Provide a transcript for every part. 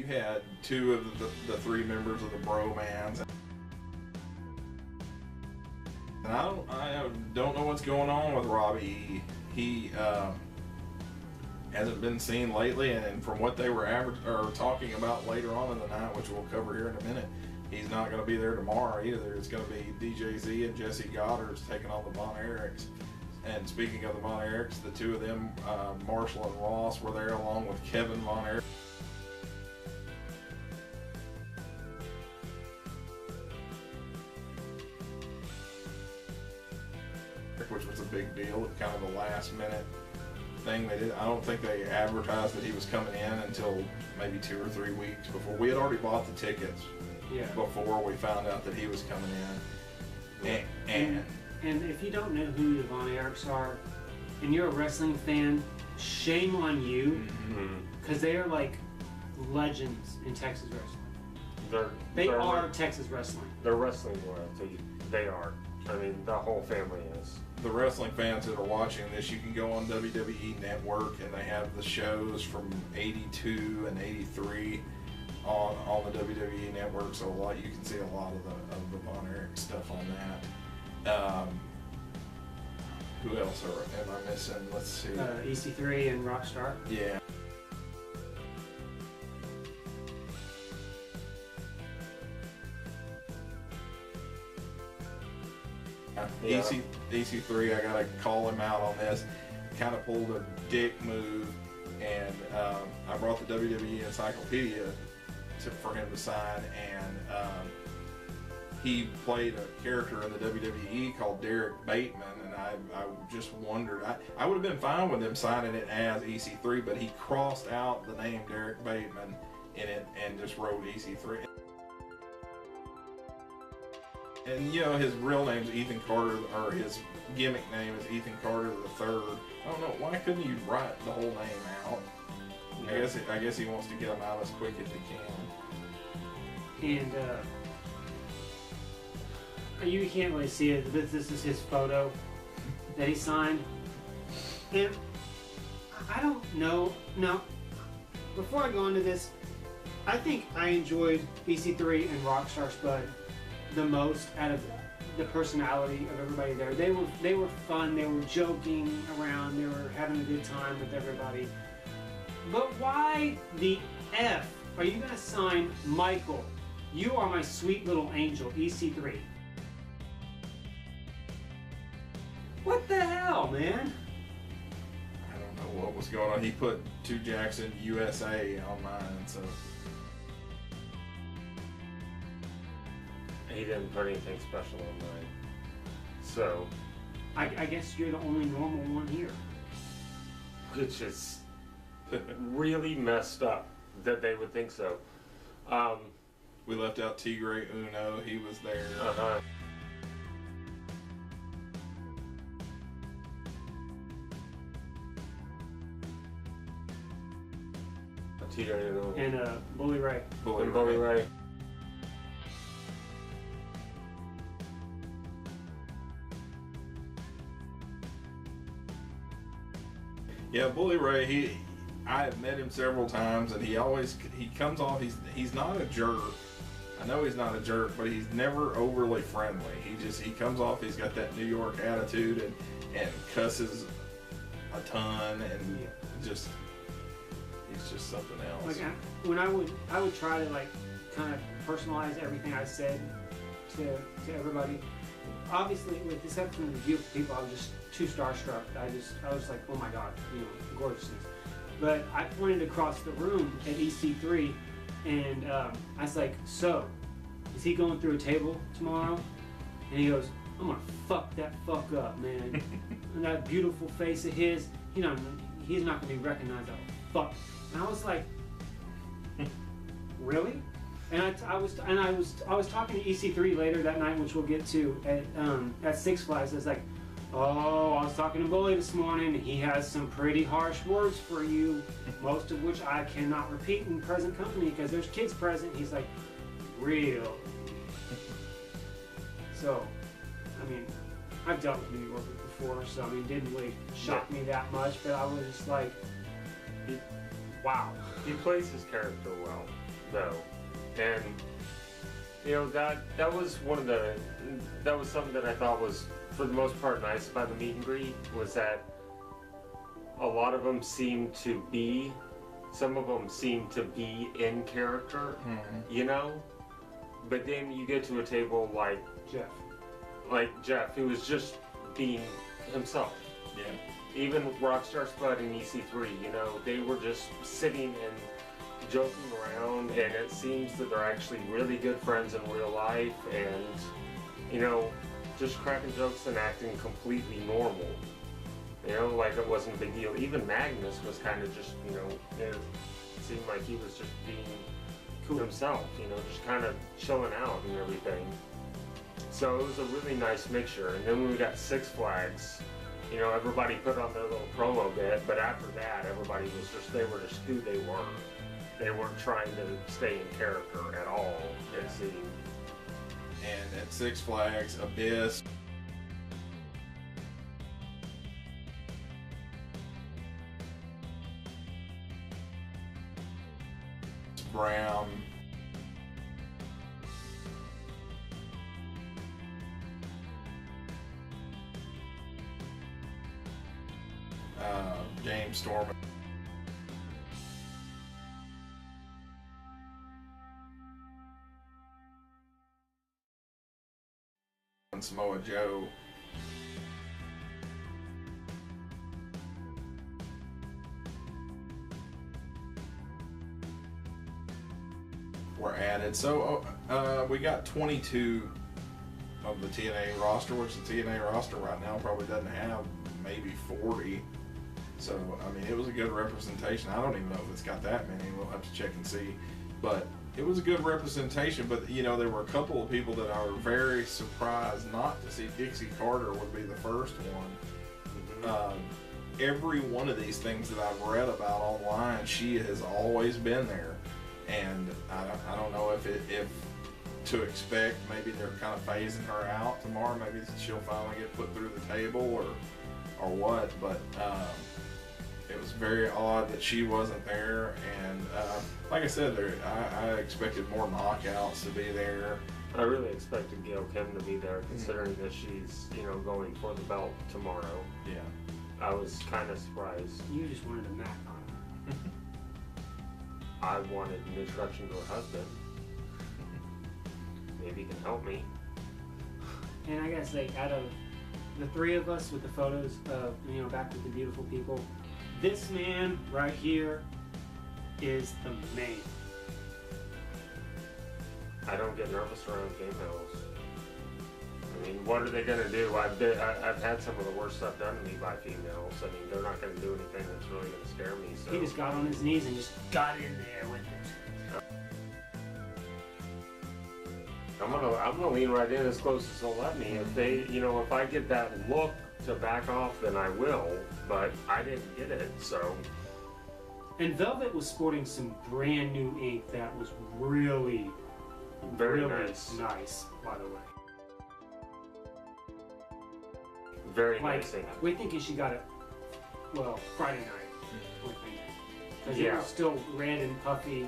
had two of the three members of the Bromans. And I don't know what's going on with Robbie. He hasn't been seen lately, and from what they were talking about later on in the night, which we'll cover here in a minute, he's not going to be there tomorrow either. It's going to be DJ Z and Jesse Goddard's taking on the Von Erichs. And speaking of the Von Erichs, the two of them, Marshall and Ross, were there along with Kevin Von Erich. Which was a big deal, kind of a last minute thing they did. I don't think they advertised that he was coming in until maybe 2 or 3 weeks before. We had already bought the tickets before we found out that he was coming in. And if you don't know who the Von Erichs are, and you're a wrestling fan, shame on you, because they are like legends in Texas wrestling. They are Texas wrestling. They're wrestling royalty. They are. I mean, the whole family is. The wrestling fans that are watching this, you can go on WWE Network, and they have the shows from '82 and '83 on the WWE Network. So you can see a lot of the Von Erich stuff on that. Who else am I missing? Let's see. EC3 and Rockstar. Yeah. EC3, I gotta call him out on this. Kind of pulled a dick move, and I brought the WWE Encyclopedia for him to sign, and he played a character in the WWE called Derek Bateman, and I just wondered. I would have been fine with him signing it as EC3, but he crossed out the name Derek Bateman in it and just wrote EC3. And you know, his real name is Ethan Carter, or his gimmick name is Ethan Carter III. I don't know, why couldn't you write the whole name out? I guess he wants to get them out as quick as he can. And you can't really see it, but this is his photo that he signed. And I don't know. Now, before I go into this, I think I enjoyed EC3 and Rockstar Spud the most out of the personality of everybody there. They were fun, they were joking around, they were having a good time with everybody. But why the F are you gonna sign Michael? You are my sweet little angel, EC3. What the hell, man? I don't know what was going on. He put 2 Jackson USA on mine, so. He didn't put anything special on mine. So. I guess you're the only normal one here. Which is really messed up that they would think so. We left out Tigre Uno. He was there. Tigre Uno. And Bully Ray. Bully Ray. Yeah, Bully Ray, I have met him several times, and he comes off, he's not a jerk. I know he's not a jerk, but he's never overly friendly. He comes off, he's got that New York attitude and cusses a ton, and he's just something else. Like when I would try to like kind of personalize everything I said to everybody. Obviously, with the exception of the beautiful people, I was just too starstruck. I was like, oh my God, you know, gorgeousness. But I pointed across the room at EC3, and I was like, so, is he going through a table tomorrow? And he goes, I'm gonna fuck that fuck up, man. And that beautiful face of his, you know, he's not gonna be recognized. Fuck. And I was like, really? And I was talking to EC3 later that night, which we'll get to at Six Flags. I was like, oh, I was talking to Bully this morning. He has some pretty harsh words for you, most of which I cannot repeat in present company because there's kids present. He's like, real. So, I mean, I've dealt with New York before, so I mean, it didn't really shock me that much. But I was just like, wow. He plays his character well. though, and that was something that I thought was, for the most part, nice about the meet and greet, was that a lot of them seemed to be, some of them seemed to be in character, but then you get to a table like Jeff, who was just being himself. Yeah. Even Rockstar Spud and EC3, they were just sitting and joking around, and it seems that they're actually really good friends in real life, and just cracking jokes and acting completely normal. Like it wasn't a big deal. Even Magnus was kind of just, it seemed like he was just being himself, just kind of chilling out and everything. So it was a really nice mixture. And then when we got Six Flags, everybody put on their little promo bit, but after that, everybody was just, they were just who they were. They weren't trying to stay in character at all, it seemed. And at Six Flags, Abyss, Brown, James Storm, and Samoa Joe. Were added. So we got 22 of the TNA roster, which the TNA roster right now probably doesn't have maybe 40. So, I mean, it was a good representation. I don't even know if it's got that many. We'll have to check and see. But it was a good representation. But, there were a couple of people that I were very surprised not to see. Dixie Carter would be the first one. Every one of these things that I've read about online, she has always been there. And I don't know if to expect, maybe they're kind of phasing her out tomorrow. Maybe she'll finally get put through the table or what. But it was very odd that she wasn't there. And like I said, I expected more knockouts to be there. I really expected Gail Kim to be there, considering that she's going for the belt tomorrow. Yeah. I was kind of surprised. You just wanted a Mac on her. I wanted an introduction to her husband. Maybe he can help me. And I gotta say, out of the three of us with the photos of, Back with the Beautiful People, this man right here is the man. I don't get nervous around females. I mean, what are they gonna do? I've had some of the worst stuff done to me by females. I mean, they're not gonna do anything that's really gonna scare me. So he just got on his knees and just got in there with it. I'm gonna lean right in as close as they'll let me. If they, if I get that look to back off, then I will. But I didn't get it, so. And Velvet was sporting some brand new ink that was really, very really nice, by the way. Very nice ink. We're thinking she got it, Friday night, we're thinking. Because it was still red and puffy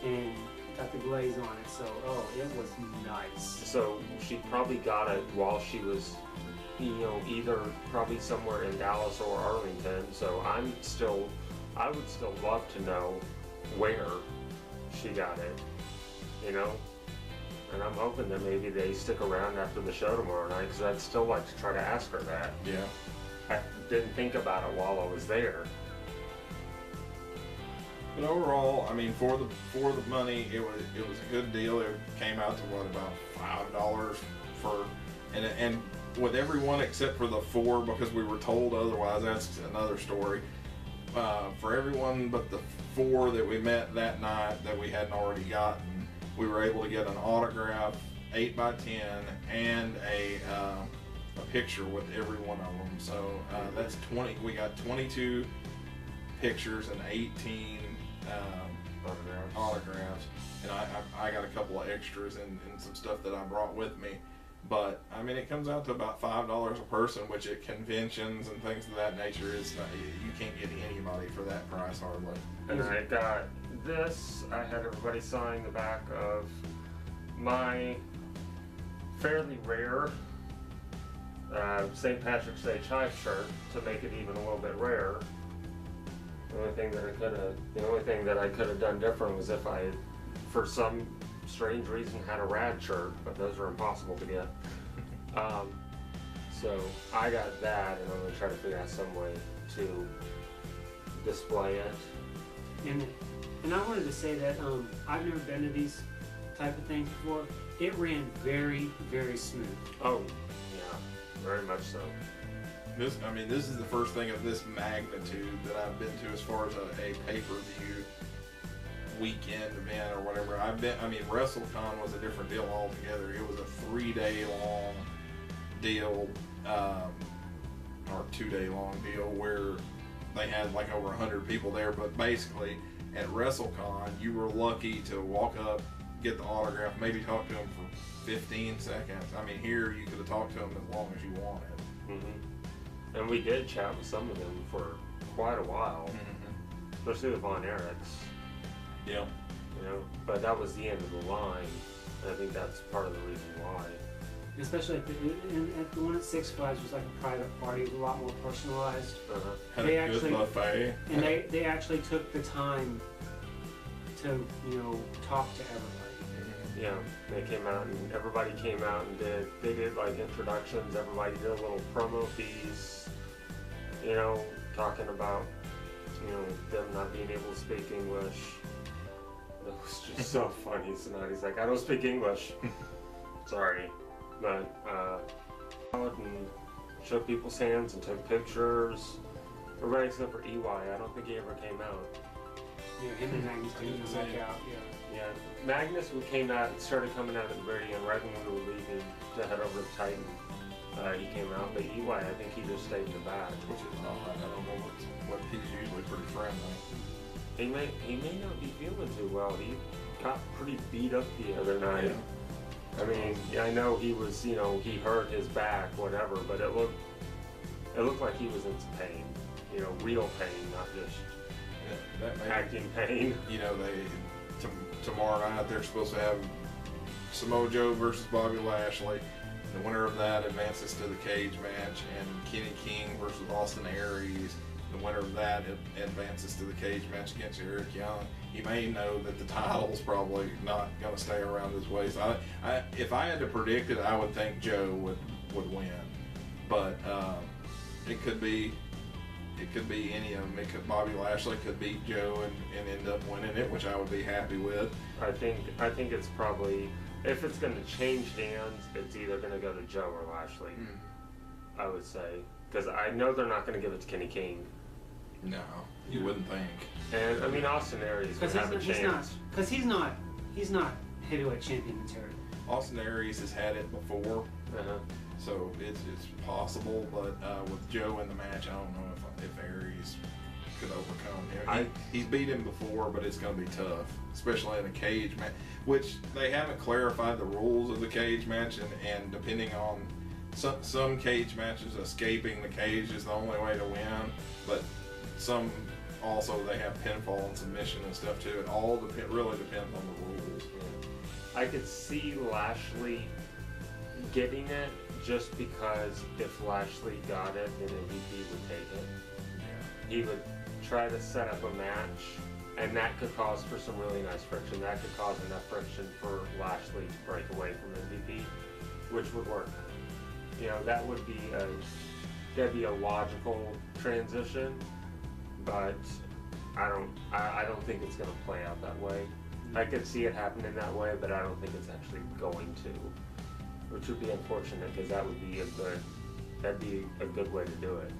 and got the glaze on it, so, it was nice. So she probably got it while she was, either probably somewhere in Dallas or Arlington, so I would still love to know where she got it, And I'm hoping that maybe they stick around after the show tomorrow night, because I'd still like to try to ask her that. Yeah. I didn't think about it while I was there. But overall, I mean, for the money, it was a good deal. It came out to about $5 for, and with everyone except for the 4, because we were told otherwise. That's another story. For everyone but the 4 that we met that night that we hadn't already gotten, we were able to get an autograph, 8x10, and a picture with every one of them. So that's 20. We got 22 pictures and 18 autographs. And I got a couple of extras and some stuff that I brought with me. But I mean, it comes out to about $5 a person, which at conventions and things of that nature is not, you can't get anybody for that price hardly. And I got this. I had everybody sign the back of my fairly rare St. Patrick's Day chive shirt to make it even a little bit rare. The only thing that I could have done different was if I, for some strange reason, had a rad shirt, but those are impossible to get. So I got that, and I'm gonna try to figure out some way to display it. And I wanted to say that I've never been to these type of things before. It ran very, very smooth. Oh, yeah, very much so. This is the first thing of this magnitude that I've been to as far as a pay-per-view weekend event or whatever. WrestleCon was a different deal altogether. It was a 3-day long deal, or 2-day long deal where they had like over 100 people there. But basically, at WrestleCon, you were lucky to walk up, get the autograph, maybe talk to them for 15 seconds. I mean, here you could have talked to them as long as you wanted. Mm-hmm. And we did chat with some of them for quite a while, especially with Von Erichs. Yeah. You know, but that was the end of the line. And I think that's part of the reason why. Especially at the one at Six Flags was like a private party, it was a lot more personalized. Had a good buffet. And they actually took the time to, talk to everybody. Yeah, they came out and everybody came out and they did like introductions, everybody did a little promo piece, talking about, them not being able to speak English. That was just so funny tonight. He's like, I don't speak English. Sorry. But, out and shook people's hands and took pictures. Everybody except for EY, I don't think he ever came out. Yeah, him and Magnus didn't come back out, Yeah, Magnus came out and started coming out at the very end, right when we were leaving to head over to Titan. He came out, but EY, I think he just stayed in the back. Which is odd. I don't know what he's usually pretty friendly. He may not be feeling too well. He got pretty beat up the other night. Yeah. I mean, I know he was, he hurt his back, whatever, but it looked like he was in some pain. Real pain, not just acting pain. Tomorrow night they're supposed to have Samoa Joe versus Bobby Lashley. The winner of that advances to the cage match, and Kenny King versus Austin Aries. The winner of that advances to the cage match against Eric Young. You may know that the title's probably not going to stay around his waist. If I had to predict it, I would think Joe would win, but it could be any of them. Bobby Lashley could beat Joe and end up winning it, which I would be happy with. I think it's probably, if it's going to change hands, it's either going to go to Joe or Lashley. I would say, because I know they're not going to give it to Kenny King. No, you wouldn't think. And I mean, Austin Aries would have a chance. Because he's not heavyweight champion material. Austin Aries has had it before, so it's possible. But with Joe in the match, I don't know if Aries could overcome him. He's beat him before, but it's going to be tough, especially in a cage match, which they haven't clarified the rules of the cage match, and depending on some cage matches, escaping the cage is the only way to win, but some also they have pinfall and submission and stuff too. It all really depends on the rules. I could see Lashley getting it just because if Lashley got it, then MVP would take it. He would try to set up a match, and that could cause for some really nice friction. That could cause enough friction for Lashley to break away from MVP, which would work. That would be that'd be a logical transition, but I don't think it's going to play out that way. I could see it happening that way, but I don't think it's actually going to, which would be unfortunate because that'd be a good way to do it.